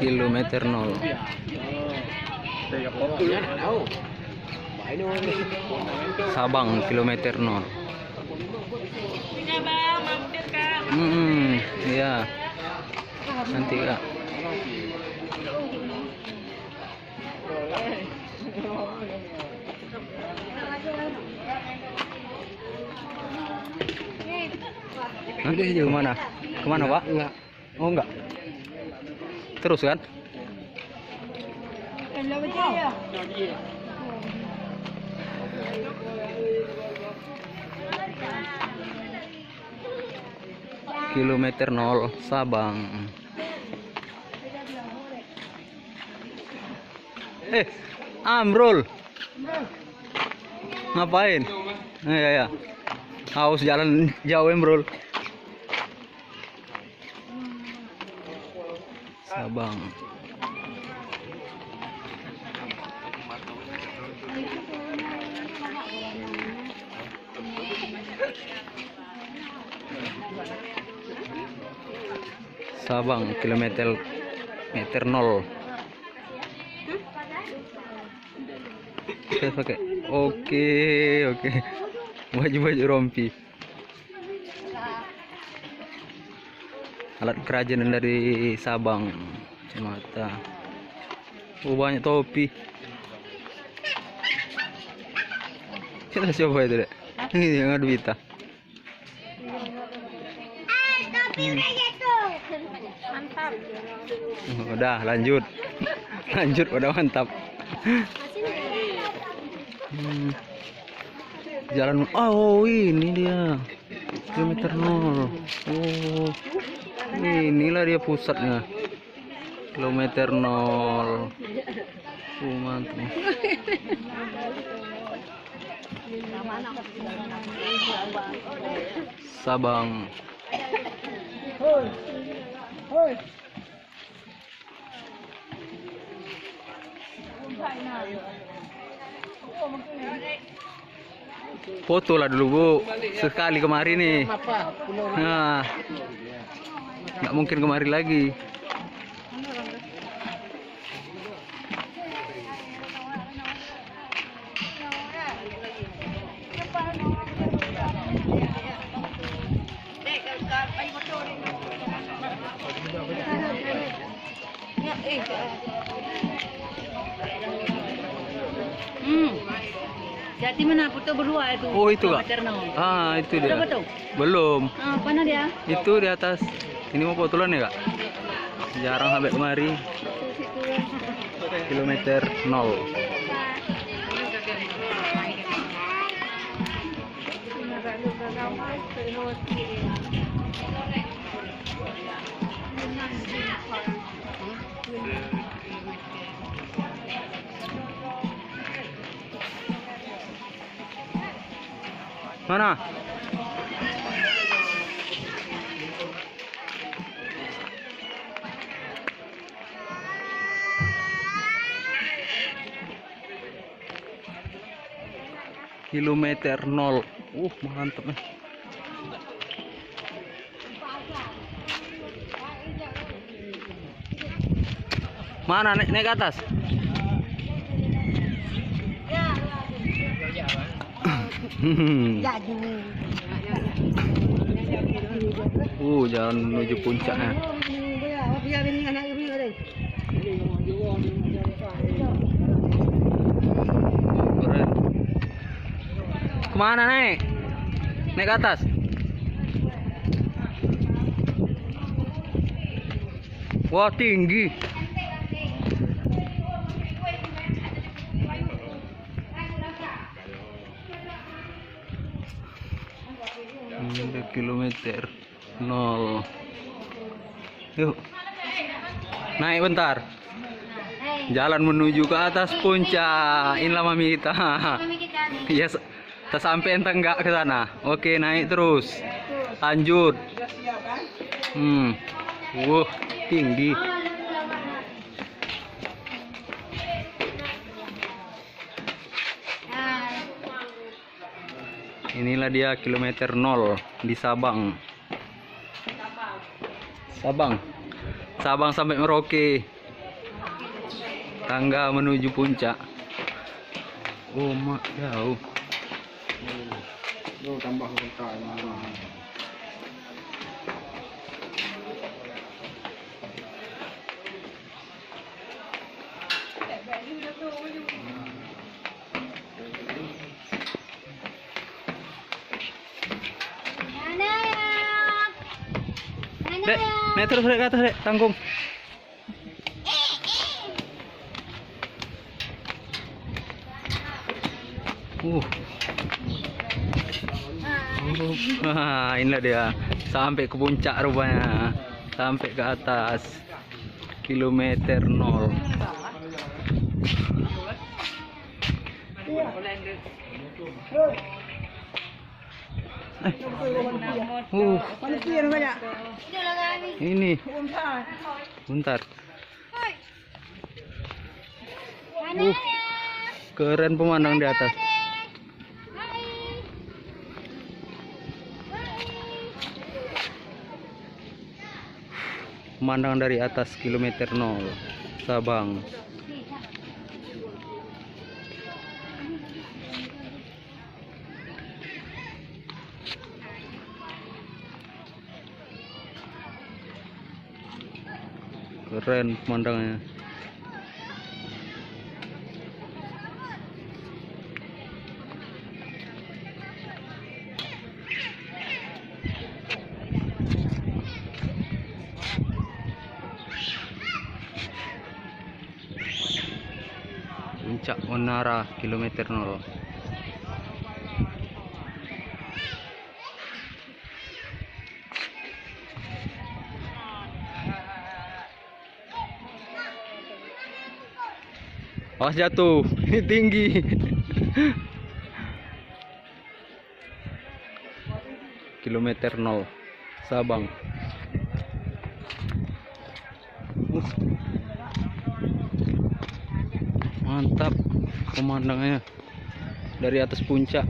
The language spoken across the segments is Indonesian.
Kilometer 0. Sabang kilometer 0. Iya. Nanti Kak. Nanti sejauh mana? Kemana Pak? Enggak. Oh enggak. Terus kan? Kilometer 0 Sabang. Amrul. Ngapain? Ya. Haus jalan jauh Amrul. Sabang. Sabang kilometer 0. Saya pakai. Oke. Baju rompi. Alat kerajinan dari Sabang, kacamata. Oh, banyak topi. Kita coba itu deh. Ini yang ada Vita. Mantap. Udah lanjut. Udah mantap. Jalan. Oh, ini dia. Kilometer 0. Oh. Inilah dia pusatnya. Kilometer 0. Mantap. Sabang. Foto lah dulu Bu, sekali kemari nih. Nah, nggak mungkin kemari lagi. Jadi mana foto berdua itu? Oh itu Kak. Itu dia. Udah betul? Belum. Mana dia? Itu di atas. Ini mau fotolan ya Kak? Jarang sampai kemari. Kilometer 0. Mana? Kilometer 0. Mantap nih. Mana naik ke atas? Jalan menuju puncaknya. Keren. Kemana naik? Naik ke atas? Wah, tinggi. Ini kilometer 0. Yuk, naik bentar. Jalan menuju ke atas puncak. Inilah mami kita. Ya, kita sampai entah enggak ke sana. Oke, naik terus. Lanjut. Tinggi. Inilah dia kilometer 0 di Sabang. Sabang sampai Merauke. Tangga menuju puncak. Oh, mak jauh. Tambah kota. Dek, naik terus dek ke atas dek, tanggung. Inilah dia sampai ke puncak rupanya, sampai ke atas kilometer 0. Ini bentar. Keren pemandangan di atas. Pemandangan dari atas kilometer 0 Sabang. Keren pemandangannya. Puncak Menara kilometer 0. Awas jatuh, ini tinggi. Kilometer 0 Sabang. Mantap pemandangannya dari atas puncak.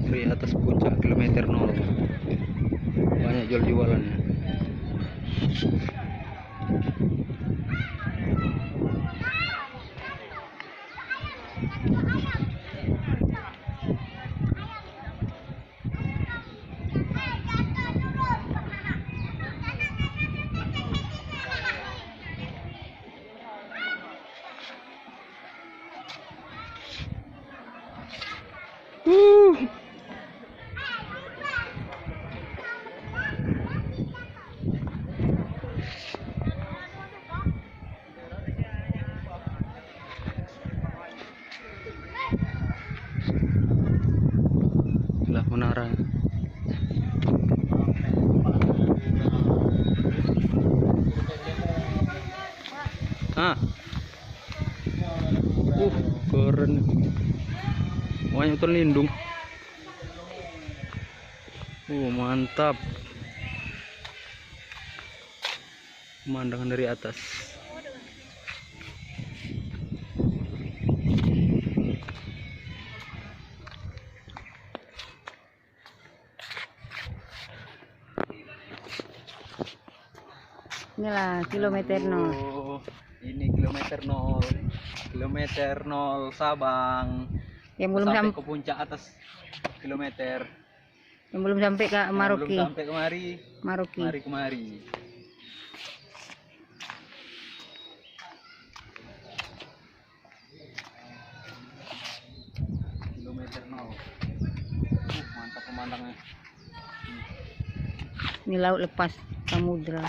Dari atas puncak kilometer 0. Banyak jual-jualannya. Itulah menara. Keren. Banyak terlindung. Mantap. Pemandangan dari atas. Inilah kilometer 0. Ini kilometer 0. Kilometer 0 Sabang. Yang belum sampai sampai ke puncak atas kilometer. yang belum sampai ke Merauke. Belum sampai kemari. Merauke. Mari kemari. Kilometer 0. Mantap pemandangannya. Ini laut lepas samudra.